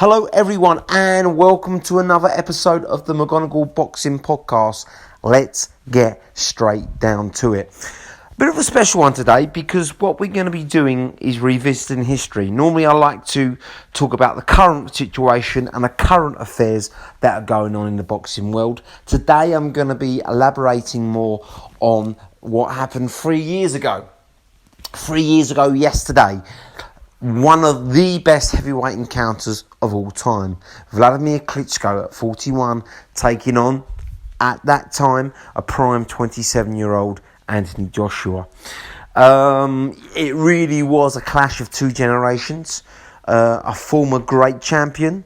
Hello everyone and welcome to another episode of the McGonagall Boxing Podcast. Let's get straight down to it. A bit of a special one today because what we're going to be doing is revisiting history. Normally I like to talk about the current situation and the current affairs that are going on in the boxing world. Today I'm going to be elaborating more on what happened 3 years ago. 3 years ago yesterday. One of the best heavyweight encounters of all time. Vladimir Klitschko at 41 taking on, at that time, a prime 27-year-old Anthony Joshua. It really was a clash of two generations. A former great champion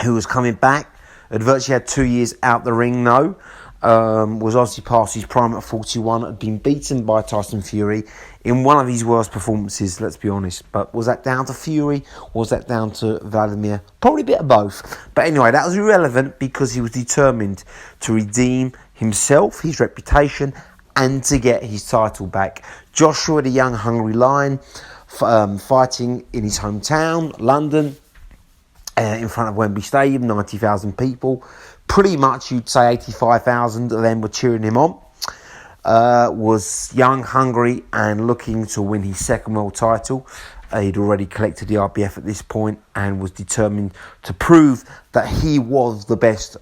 who was coming back, had virtually had 2 years out the ring now. Was obviously past his prime at 41, had been beaten by Tyson Fury in one of his worst performances, let's be honest. But was that down to Fury? Was that down to Vladimir? Probably a bit of both. But anyway, that was irrelevant because he was determined to redeem himself, his reputation, and to get his title back. Joshua, the young, hungry lion, fighting in his hometown, London, in front of Wembley Stadium, 90,000 people. Pretty much, you'd say 85,000 of them were cheering him on. Was young, hungry, and looking to win his second world title. He'd already collected the RBF at this point and was determined to prove that he was the best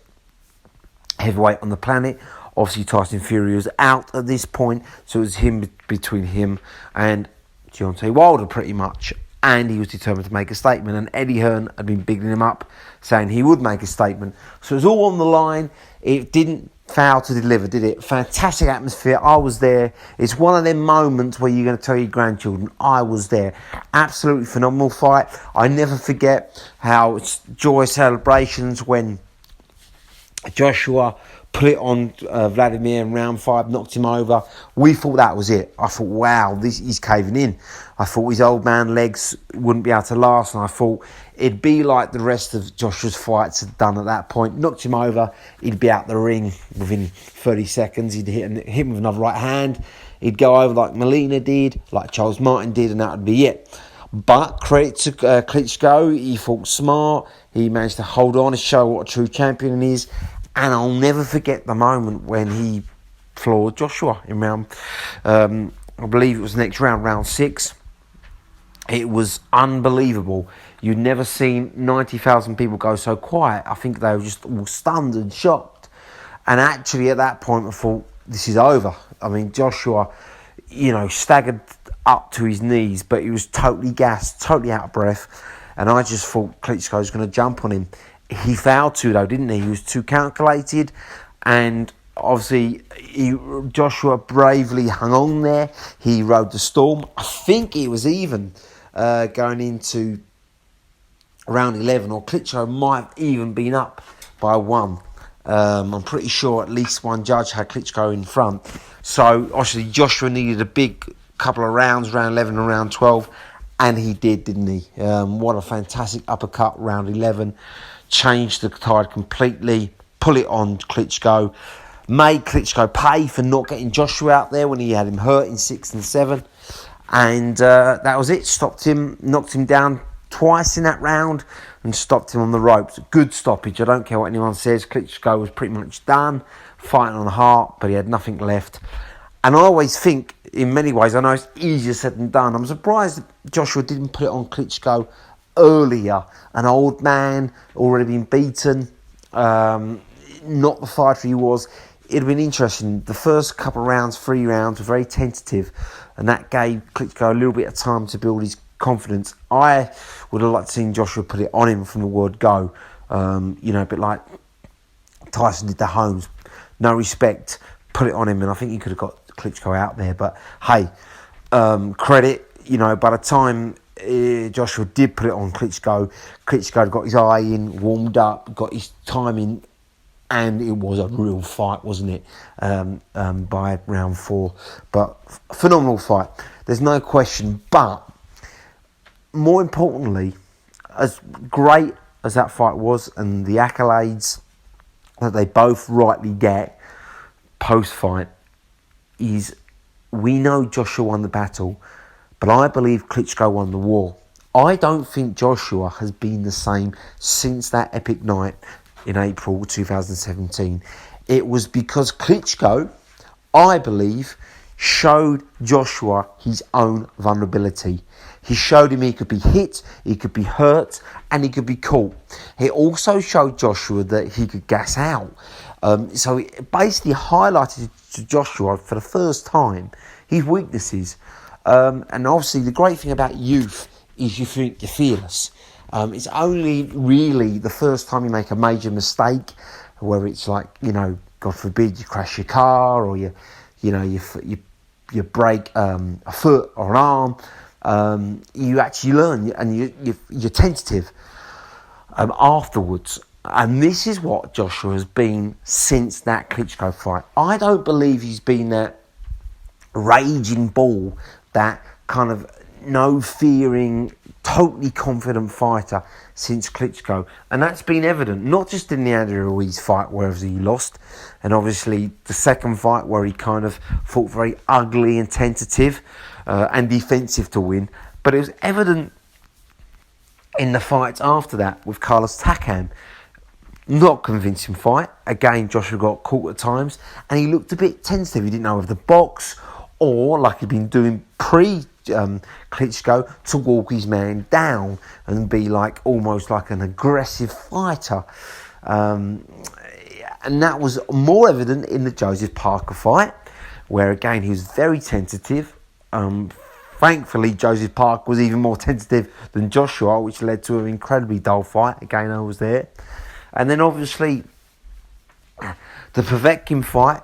heavyweight on the planet. Obviously, Tyson Fury was out at this point, so it was between him and Deontay Wilder, pretty much. And he was determined to make a statement. And Eddie Hearn had been bigging him up, saying he would make a statement. So it was all on the line. It didn't fail to deliver, did it? Fantastic atmosphere. I was there. It's one of them moments where you're going to tell your grandchildren, I was there. Absolutely phenomenal fight. I never forget how it's joyous celebrations when Joshua put it on Vladimir in round 5, knocked him over. We thought that was it. I thought, wow, he's caving in. I thought his old man legs wouldn't be able to last, and I thought it'd be like the rest of Joshua's fights had done at that point. Knocked him over, he'd be out the ring within 30 seconds. He'd hit him with another right hand. He'd go over like Molina did, like Charles Martin did, and that would be it. But credit to Klitschko, he fought smart. He managed to hold on and show what a true champion he is. And I'll never forget the moment when he floored Joshua in round, I believe it was the next round, round 6. It was unbelievable. You'd never seen 90,000 people go so quiet. I think they were just all stunned and shocked. And actually at that point I thought, this is over. I mean, Joshua, staggered up to his knees, but he was totally gassed, totally out of breath. And I just thought Klitschko was going to jump on him. He failed to, though, didn't he? He was too calculated, and obviously Joshua bravely hung on there. He rode the storm. I think it was even going into round 11, or Klitschko might have even been up by 1. I'm pretty sure at least one judge had Klitschko in front. So, obviously, Joshua needed a big couple of rounds, round 11 and round 12, and he did, didn't he? What a fantastic uppercut, round 11. Changed the tide completely, pull it on Klitschko, made Klitschko pay for not getting Joshua out there when he had him hurt in 6 and 7, and that was it. Stopped him, knocked him down twice in that round, and stopped him on the ropes. Good stoppage. I don't care what anyone says. Klitschko was pretty much done, fighting on the heart, but he had nothing left. And I always think, in many ways, I know it's easier said than done. I'm surprised Joshua didn't put it on Klitschko earlier. An old man, already been beaten, not the fighter he was. It'd have been interesting. The first couple of rounds, 3 rounds, were very tentative, and that gave Klitschko a little bit of time to build his confidence. I would have liked to seen Joshua put it on him from the word go. A bit like Tyson did to Holmes. No respect, put it on him, and I think he could have got Klitschko out there. But hey, credit, by the time Joshua did put it on Klitschko got his eye in, warmed up, got his time in, and it was a real fight, wasn't it? By round 4, but phenomenal fight. There's no question. But more importantly, as great as that fight was, and the accolades that they both rightly get post-fight, is we know Joshua won the battle, but I believe Klitschko won the war. I don't think Joshua has been the same since that epic night in April 2017. It was because Klitschko, I believe, showed Joshua his own vulnerability. He showed him he could be hit, he could be hurt, and he could be caught. He also showed Joshua that he could gas out. So it basically highlighted to Joshua for the first time his weaknesses. And obviously the great thing about youth is you think you're fearless. It's only really the first time you make a major mistake, whether it's like, God forbid, you crash your car or you break a foot or an arm. You actually learn and you're tentative afterwards. And this is what Joshua has been since that Klitschko fight. I don't believe he's been that raging bull, that kind of no-fearing, totally confident fighter since Klitschko. And that's been evident, not just in the Andy Ruiz fight where he lost, and obviously the second fight where he kind of fought very ugly and tentative and defensive to win, but it was evident in the fights after that with Carlos Takam. Not convincing fight. Again, Joshua got caught at times and he looked a bit tentative. He didn't know if the box or, like he'd been doing pre-Klitschko, to walk his man down and be like almost like an aggressive fighter. And that was more evident in the Joseph Parker fight, where again he was very tentative. Thankfully, Joseph Parker was even more tentative than Joshua, which led to an incredibly dull fight. Again, I was there. And then obviously the Povetkin fight,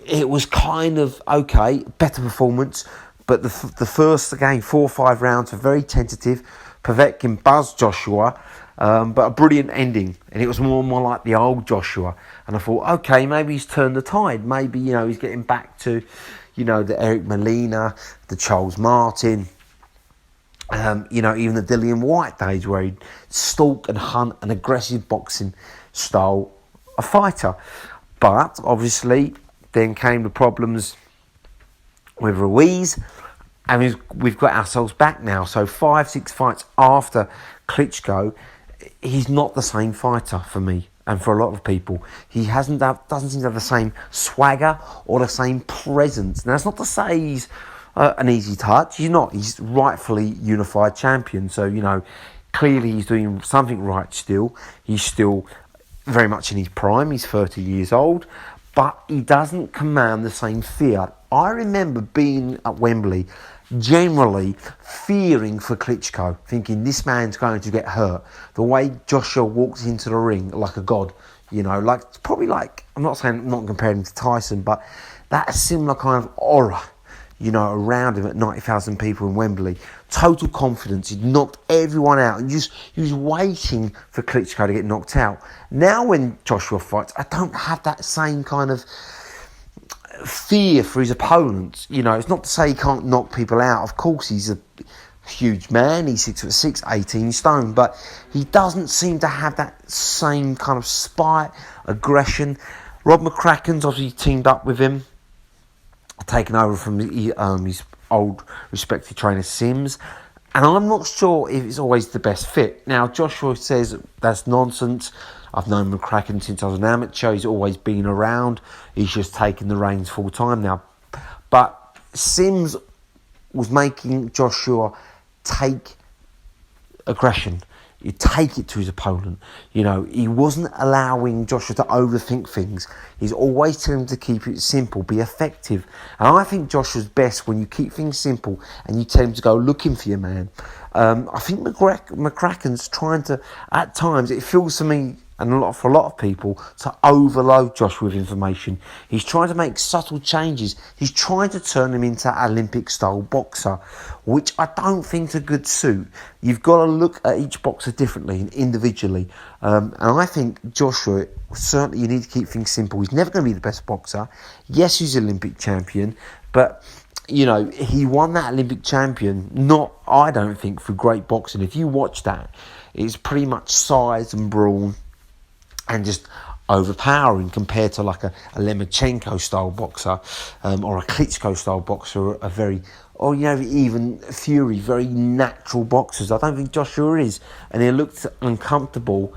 it was kind of okay, better performance, but the first, again, 4 or 5 rounds were very tentative. Povetkin buzzed Joshua, but a brilliant ending, and it was more and more like the old Joshua. And I thought, okay, maybe he's turned the tide. Maybe, he's getting back to, the Eric Molina, the Charles Martin, even the Dillian White days where he'd stalk and hunt an aggressive boxing style a fighter. But obviously then came the problems with Ruiz, and we've got ourselves back now. So 5-6 fights after Klitschko, he's not the same fighter for me and for a lot of people. He doesn't seem to have the same swagger or the same presence. Now, that's not to say he's an easy touch. He's not. He's rightfully unified champion. So, clearly he's doing something right still. He's still very much in his prime. He's 30 years old. But he doesn't command the same fear. I remember being at Wembley, generally fearing for Klitschko, thinking this man's going to get hurt. The way Joshua walks into the ring like a god, I'm not comparing him to Tyson, but that similar kind of aura, around him at 90,000 people in Wembley. Total confidence. He'd knocked everyone out. And he was waiting for Klitschko to get knocked out. Now when Joshua fights, I don't have that same kind of fear for his opponents. It's not to say he can't knock people out. Of course, he's a huge man. He's 6'6", 18 stone. But he doesn't seem to have that same kind of spite, aggression. Rob McCracken's obviously teamed up with him, taken over from his old respected trainer Sims, and I'm not sure if it's always the best fit. Now, Joshua says that's nonsense. I've known McCracken since I was an amateur. He's always been around. He's just taken the reins full time now. But Sims was making Joshua take aggression. You take it to his opponent. He wasn't allowing Joshua to overthink things. He's always telling him to keep it simple, be effective. And I think Joshua's best when you keep things simple and you tell him to go looking for your man. I think McCracken's trying to, at times, it feels to me, and for a lot of people, to overload Joshua with information. He's trying to make subtle changes. He's trying to turn him into an Olympic-style boxer, which I don't think's a good suit. You've got to look at each boxer differently and individually. And I think Joshua, certainly you need to keep things simple. He's never going to be the best boxer. Yes, he's an Olympic champion, but he won that Olympic champion, I don't think, for great boxing. If you watch that, it's pretty much size and brawn and just overpowering compared to like a Lemachenko style boxer or a Klitschko style boxer, or even Fury, very natural boxers. I don't think Joshua is, and he looked uncomfortable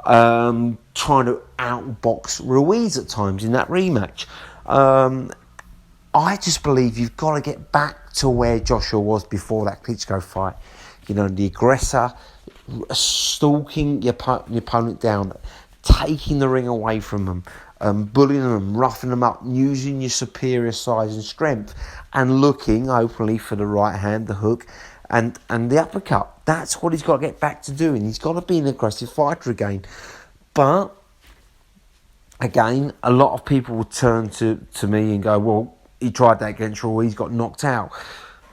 trying to outbox Ruiz at times in that rematch. I just believe you've got to get back to where Joshua was before that Klitschko fight. The aggressor, stalking your opponent down, taking the ring away from them, bullying them, roughing them up, using your superior size and strength, and looking openly for the right hand, the hook, and the uppercut. That's what he's got to get back to doing. He's got to be an aggressive fighter again. But, again, a lot of people will turn to me and go, well, he tried that against Ruiz, got knocked out.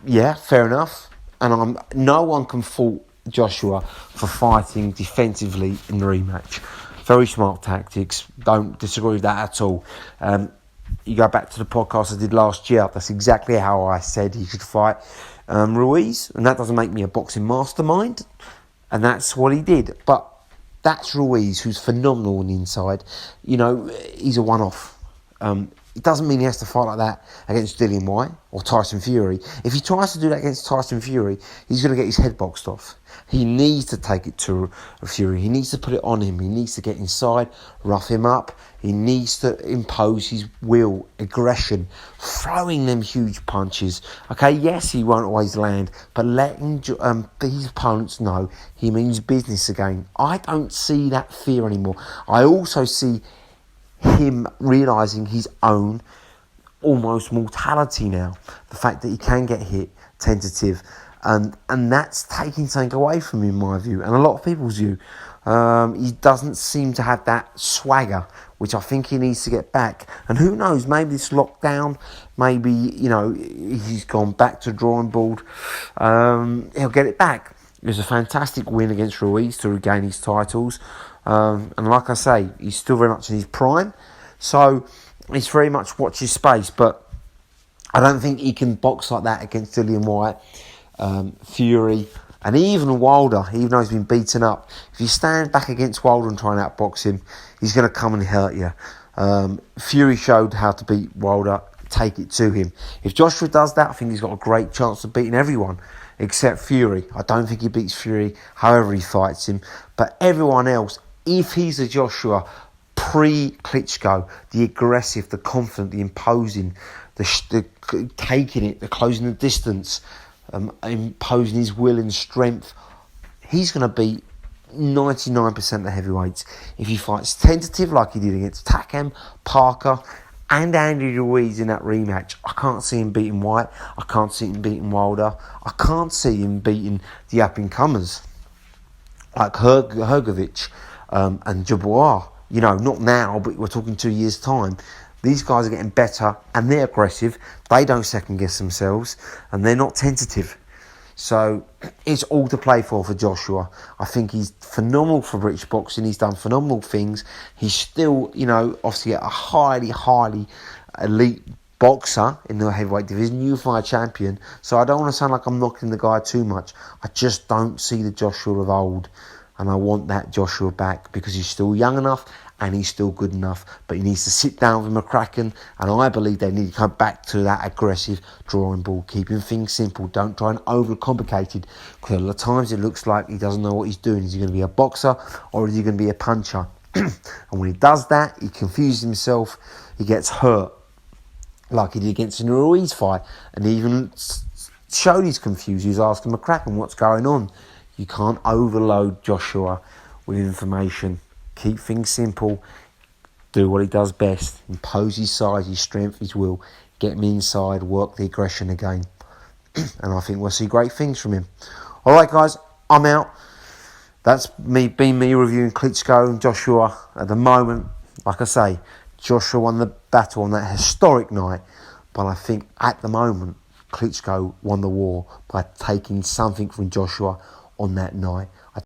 Yeah, fair enough. And no one can fault Joshua for fighting defensively in the rematch. Very smart tactics. Don't disagree with that at all. You go back to the podcast I did last year. That's exactly how I said he should fight Ruiz. And that doesn't make me a boxing mastermind. And that's what he did. But that's Ruiz, who's phenomenal on the inside. He's a one-off. It doesn't mean he has to fight like that against Dillian Whyte or Tyson Fury. If he tries to do that against Tyson Fury, he's going to get his head boxed off. He needs to take it to Fury. He needs to put it on him. He needs to get inside, rough him up. He needs to impose his will, aggression, throwing them huge punches. Okay, yes, he won't always land, but letting these opponents know he means business again. I don't see that fear anymore. I also see him realising his own almost mortality now. The fact that he can get hit, tentative, and that's taking something away from him, in my view, and a lot of people's view. He doesn't seem to have that swagger, which I think he needs to get back. And who knows, maybe this lockdown, maybe, he's gone back to the drawing board. He'll get it back. It was a fantastic win against Ruiz to regain his titles. And like I say, he's still very much in his prime. So it's very much watch his space. But I don't think he can box like that against Dillian Whyte, Fury, and even Wilder, even though he's been beaten up. If you stand back against Wilder and try and outbox him, he's going to come and hurt you. Fury showed how to beat Wilder. Take it to him. If Joshua does that, I think he's got a great chance of beating everyone except Fury. I don't think he beats Fury, however he fights him. But everyone else, if he's a Joshua pre-Klitschko, the aggressive, the confident, the imposing, the taking it, the closing the distance, imposing his will and strength, he's going to beat 99% of the heavyweights. If he fights tentative like he did against Takam, Parker and Andy Ruiz in that rematch, I can't see him beating White. I can't see him beating Wilder. I can't see him beating the up-and-comers like Hrgovic and Jabois. Not now, but we're talking 2 years' time. These guys are getting better and they're aggressive. They don't second-guess themselves and they're not tentative. So it's all to play for Joshua. I think he's phenomenal for British boxing. He's done phenomenal things. He's still, obviously a highly, highly elite boxer in the heavyweight division, unified champion. So I don't want to sound like I'm knocking the guy too much. I just don't see the Joshua of old. And I want that Joshua back because he's still young enough and he's still good enough. But he needs to sit down with McCracken, and I believe they need to come back to that aggressive drawing board, keeping things simple. Don't try and overcomplicate it, because a lot of times it looks like he doesn't know what he's doing. Is he going to be a boxer or is he going to be a puncher? And when he does that, he confuses himself, he gets hurt, like he did against the Ruiz fight, and he even showed he's confused. He was asking McCracken what's going on. You can't overload Joshua with information. Keep things simple. Do what he does best. Impose his size, his strength, his will. Get him inside. Work the aggression again. And I think we'll see great things from him. All right, guys. I'm out. That's me reviewing Klitschko and Joshua. At the moment, like I say, Joshua won the battle on that historic night. But I think at the moment, Klitschko won the war by taking something from Joshua on that night.